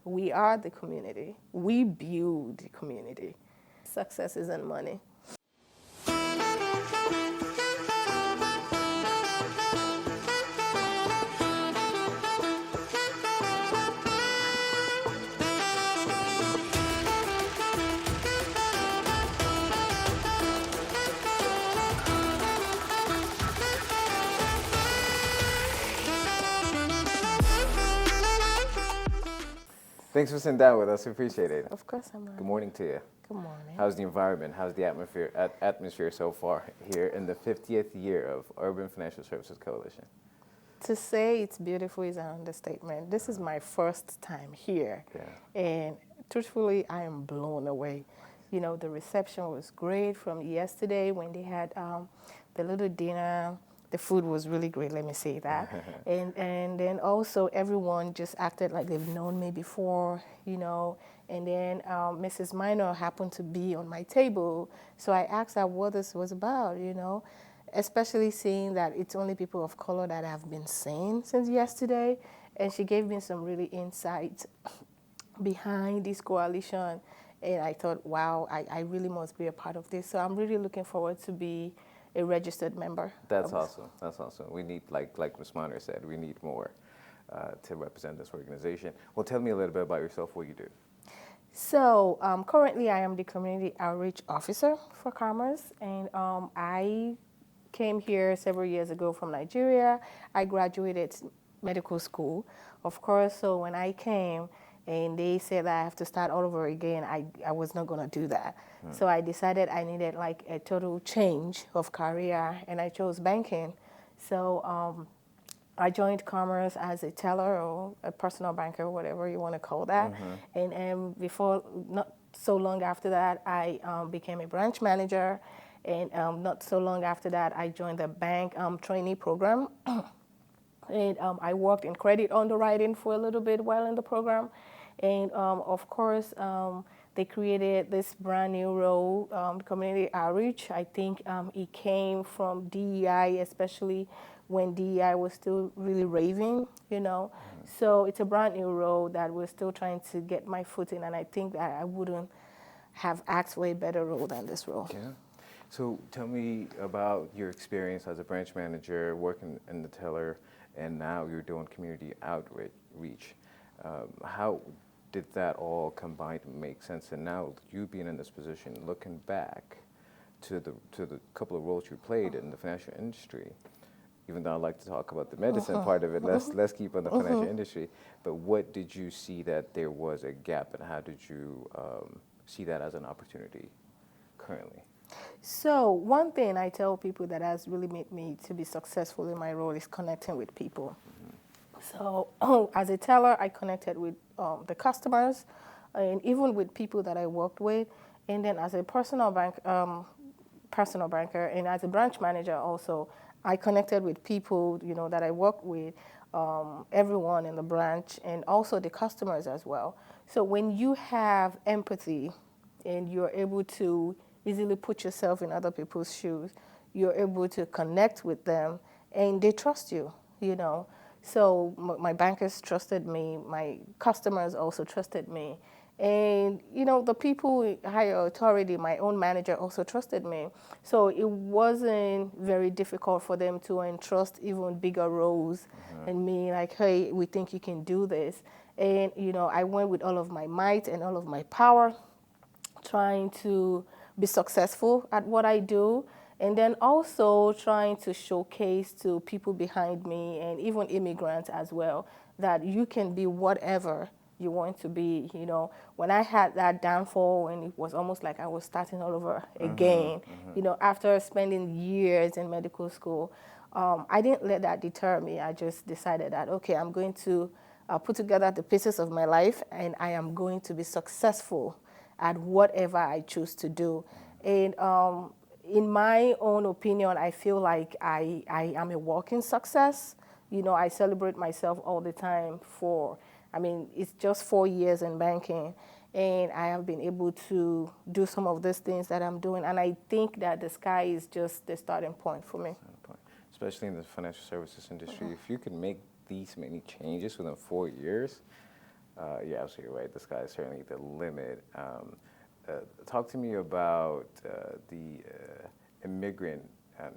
We are the community. We build the community. Success isn't money. Thanks for sitting down with us. We appreciate it. Of course, I'm Good morning to you. Good morning. How's the environment? How's the atmosphere so far here in the 50th year of Urban Financial Services Coalition? To say it's beautiful is an understatement. This is my first time here. Yeah. And truthfully, I am blown away. You know, the reception was great from yesterday when they had the little dinner. The food was really great, let me say that. and then also everyone just acted like they've known me before, you know. And then Mrs. Minor happened to be on my table. So I asked her what this was about, you know, especially seeing that it's only people of color that have been seen since yesterday. And she gave me some really insight behind this coalition. And I thought, wow, I really must be a part of this. So I'm really looking forward to be a registered member. That's awesome. That's awesome. We need, like Ms. Miner said, we need more to represent this organization. Well, tell me a little bit about yourself, what you do. So currently I am the Community Outreach Officer for Commerce, and I came here several years ago from Nigeria. I graduated medical school, of course, so when I came and they said that I have to start all over again, I was not going to do that. So I decided I needed like a total change of career, and I chose banking. So I joined Commerce as a teller or a personal banker, whatever you want to call that. And before, not so long after that, I became a branch manager. And not so long after that, I joined the bank trainee program. And I worked in credit underwriting for a little bit while in the program. And of course, they created this brand new role, community outreach. I think it came from DEI, especially when DEI was still really raving, you know. So it's a brand new role that we're still trying to get my foot in, and I think that I wouldn't have asked for a better role than this role. Yeah. So tell me about your experience as a branch manager, working in the teller, and now you're doing community outreach. How did that all combine to make sense? And now you being in this position, looking back to the couple of roles you played in the financial industry, even though I like to talk about the medicine part of it, let's keep on the financial industry. But what did you see that there was a gap, and how did you see that as an opportunity currently? So one thing I tell people that has really made me to be successful in my role is connecting with people. So as a teller, I connected with the customers and even with people that I worked with. And then as a personal banker and as a branch manager also, I connected with people, you know, that I worked with, everyone in the branch, and also the customers as well. So when you have empathy and you're able to easily put yourself in other people's shoes, you're able to connect with them and they trust you, you know. So my bankers trusted me, my customers also trusted me. And, you know, the people higher authority, my own manager also trusted me. So it wasn't very difficult for them to entrust even bigger roles in me, like, hey, we think you can do this. And, you know, I went with all of my might and all of my power, trying to be successful at what I do. And then also trying to showcase to people behind me and even immigrants as well that you can be whatever you want to be. You know, when I had that downfall and it was almost like I was starting all over again, you know, after spending years in medical school, I didn't let that deter me. I just decided that, okay, I'm going to put together the pieces of my life and I am going to be successful at whatever I choose to do. And in my own opinion, I feel like I am a walking success. You know, I celebrate myself all the time it's just 4 years in banking, and I have been able to do some of these things that I'm doing. And I think that the sky is just the starting point for me. Especially in the financial services industry, if you can make these many changes within 4 years, you're absolutely right. The sky is certainly the limit. Talk to me about the immigrant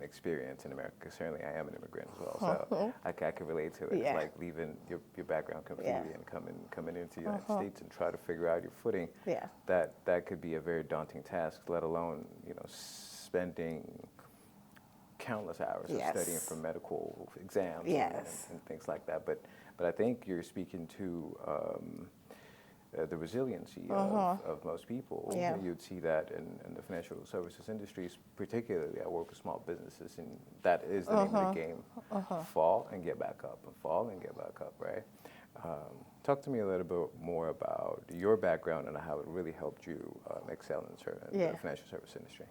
experience in America. 'Cause certainly, I am an immigrant as well, so I can relate to it. Yeah. It's like leaving your background completely Yeah. and coming into the United States and try to figure out your footing. Yeah. That could be a very daunting task. Let alone spending countless hours of Yes. studying for medical exams Yes. and things like that. But I think you're speaking to the resiliency of most people. Yeah. You'd see that in the financial services industries, particularly. I work with small businesses, and that is the name of the game. Fall and get back up, and fall and get back up, right? Talk to me a little bit more about your background and how it really helped you excel in the financial service industry.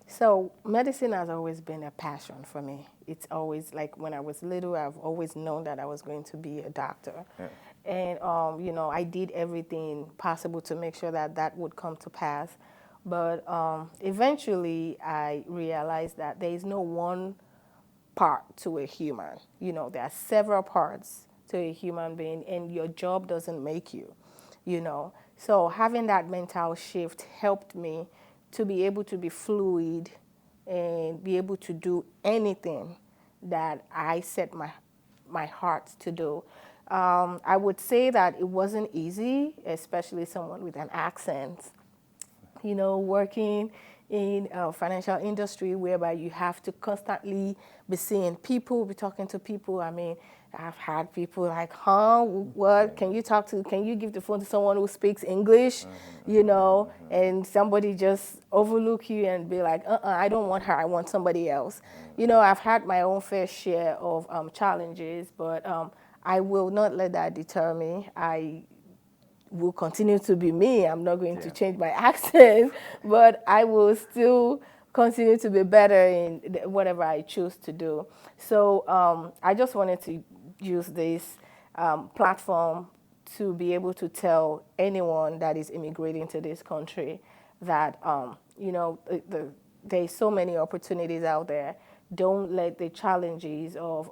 So medicine has always been a passion for me. It's always like when I was little, I've always known that I was going to be a doctor. Yeah. And, I did everything possible to make sure that that would come to pass. But eventually I realized that there is no one part to a human. There are several parts to a human being, and your job doesn't make you. So having that mental shift helped me to be able to be fluid and be able to do anything that I set my heart to do. I would say that it wasn't easy, especially someone with an accent, working in a financial industry whereby you have to constantly be seeing people, be talking to people. I mean, I've had people like, what? Can you give the phone to someone who speaks English, and somebody just overlook you and be like, I don't want her, I want somebody else. I've had my own fair share of challenges, but I will not let that deter me. I will continue to be me. I'm not going to change my accent, but I will still continue to be better in whatever I choose to do. So I just wanted to use this platform to be able to tell anyone that is immigrating to this country that, there's so many opportunities out there. Don't let the challenges of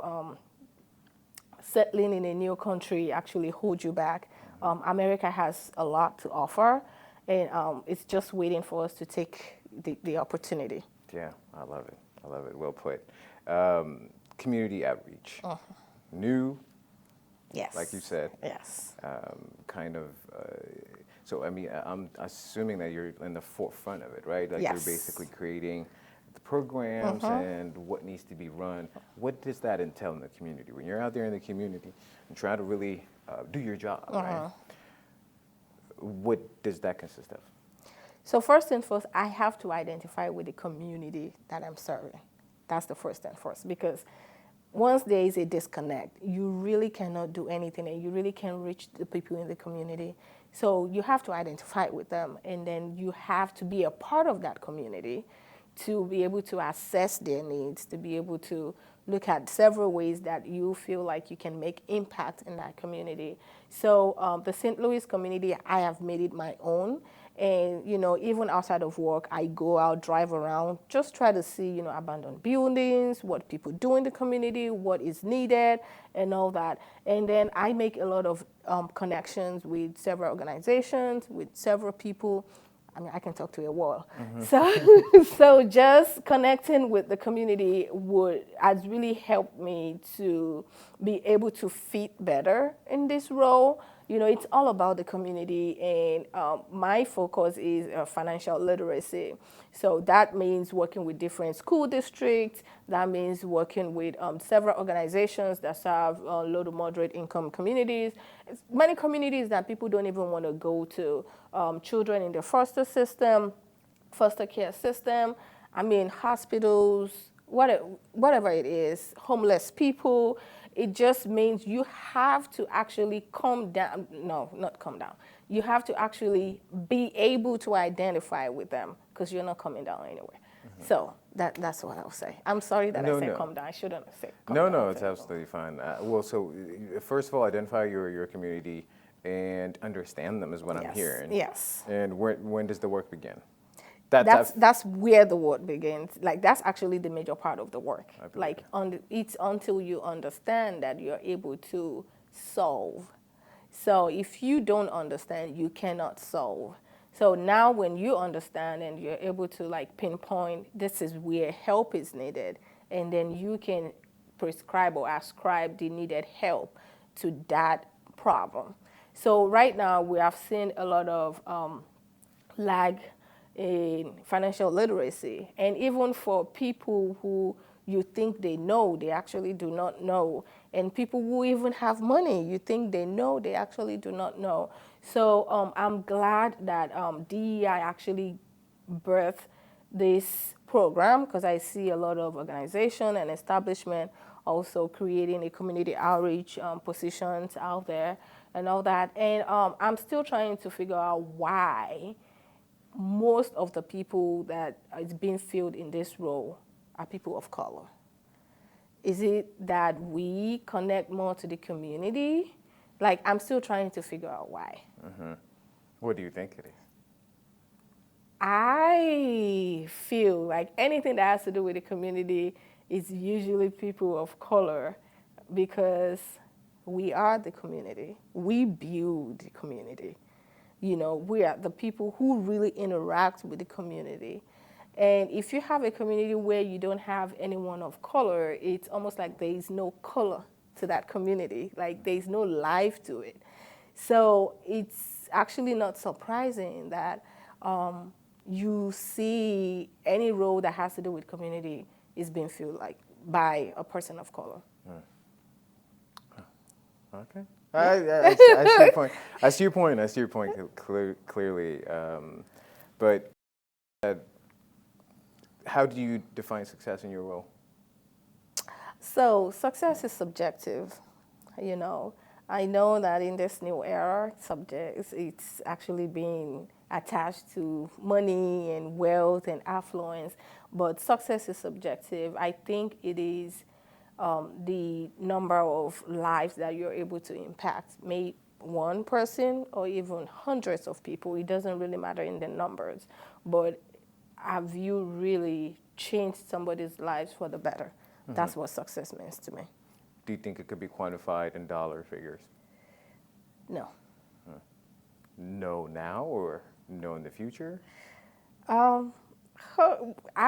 settling in a new country actually hold you back. America has a lot to offer, and it's just waiting for us to take the opportunity. Yeah, I love it. I love it. Well put. Community outreach. New, Yes. like you said. Yes. So, I mean, I'm assuming that you're in the forefront of it, right? Like Yes. you're basically creating the programs and what needs to be run. What does that entail in the community? When you're out there in the community and trying to really do your job, right? What does that consist of? So first and first, I have to identify with the community that I'm serving. That's the first and first, because once there is a disconnect, you really cannot do anything, and you really can't reach the people in the community. So you have to identify with them, and then you have to be a part of that community to be able to assess their needs, to be able to look at several ways that you feel like you can make impact in that community. So the St. Louis community, I have made it my own. And, even outside of work, I go out, drive around, just try to see, abandoned buildings, what people do in the community, what is needed, and all that. And then I make a lot of connections with several organizations, with several people. I mean, I can talk to a wall. So just connecting with the community has really helped me to be able to fit better in this role. It's all about the community, and my focus is financial literacy. So that means working with different school districts. That means working with several organizations that serve low to moderate income communities. It's many communities that people don't even want to go to. Children in the foster care system, hospitals, whatever it is, homeless people. It just means you have to actually come down. No, not come down. You have to actually be able to identify with them, because you're not coming down anywhere. So that's what I'll say. I'm sorry that I said come down. I shouldn't have said come down. No, it's absolutely fine. So first of all, identify your community and understand them is what I'm hearing. Yes. And when does the work begin? That's where the work begins. Like, that's actually the major part of the work. Like, it's until you understand that you're able to solve So if you don't understand, you cannot solve. So now when you understand and you're able to like pinpoint this is where help is needed, and then you can prescribe or ascribe the needed help to that problem. So right now we have seen a lot of lag in financial literacy. And even for people who you think they know, they actually do not know. And people who even have money, you think they know, they actually do not know. So I'm glad that DEI actually birthed this program, because I see a lot of organization and establishment also creating a community outreach positions out there and all that. And I'm still trying to figure out why most of the people that is being filled in this role are people of color. Is it that we connect more to the community? Like, I'm still trying to figure out why. What do you think it is? I feel like anything that has to do with the community is usually people of color, because we are the community. We build the community. You know, we are the people who really interact with the community. And if you have a community where you don't have anyone of color, it's almost like there is no color to that community, like there is no life to it. So it's actually not surprising that you see any role that has to do with community is being filled like by a person of color. Okay. I see your point. I see your point. I see your point clearly. But how do you define success in your role? So success is subjective, you know. I know that in this new era, subjects, it's actually being attached to money and wealth and affluence, but success is subjective. I think it is the number of lives that you're able to impact. Maybe one person or even hundreds of people, it doesn't really matter in the numbers, but have you really changed somebody's lives for the better? That's what success means to me. Do you think it could be quantified in dollar figures? No. No now or no in the future? I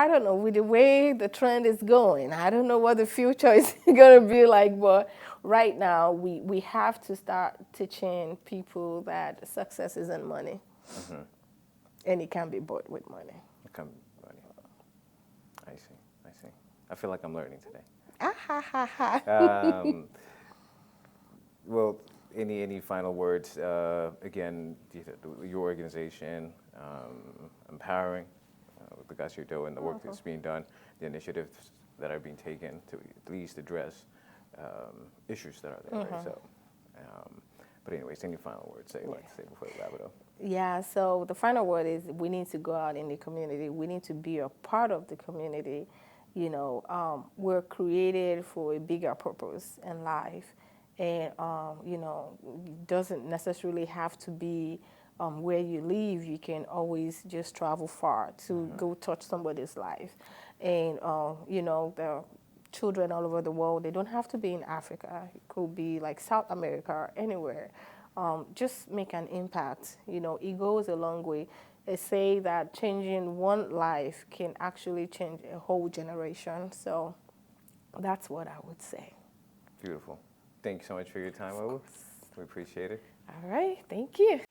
don't know, with the way the trend is going, I don't know what the future is going to be like, but right now we have to start teaching people that success isn't money. And it can be bought with money. It can be money. I see. I feel like I'm learning today. Well, any final words? Again, your organization, empowering the guys you're doing, the work that's being done, the initiatives that are being taken to at least address issues that are there. Right? So, but anyways, any final words that you'd like to say before we wrap it up? Yeah, so the final word is we need to go out in the community. We need to be a part of the community. You know, we're created for a bigger purpose in life. And, you know, it doesn't necessarily have to be where you live. You can always just travel far to go touch somebody's life. And, you know, the children all over the world, they don't have to be in Africa. It could be like South America or anywhere. Just make an impact. You know, it goes a long way. They say that changing one life can actually change a whole generation. So that's what I would say. Beautiful. Thank you so much for your time, Olu. We appreciate it. All right. Thank you.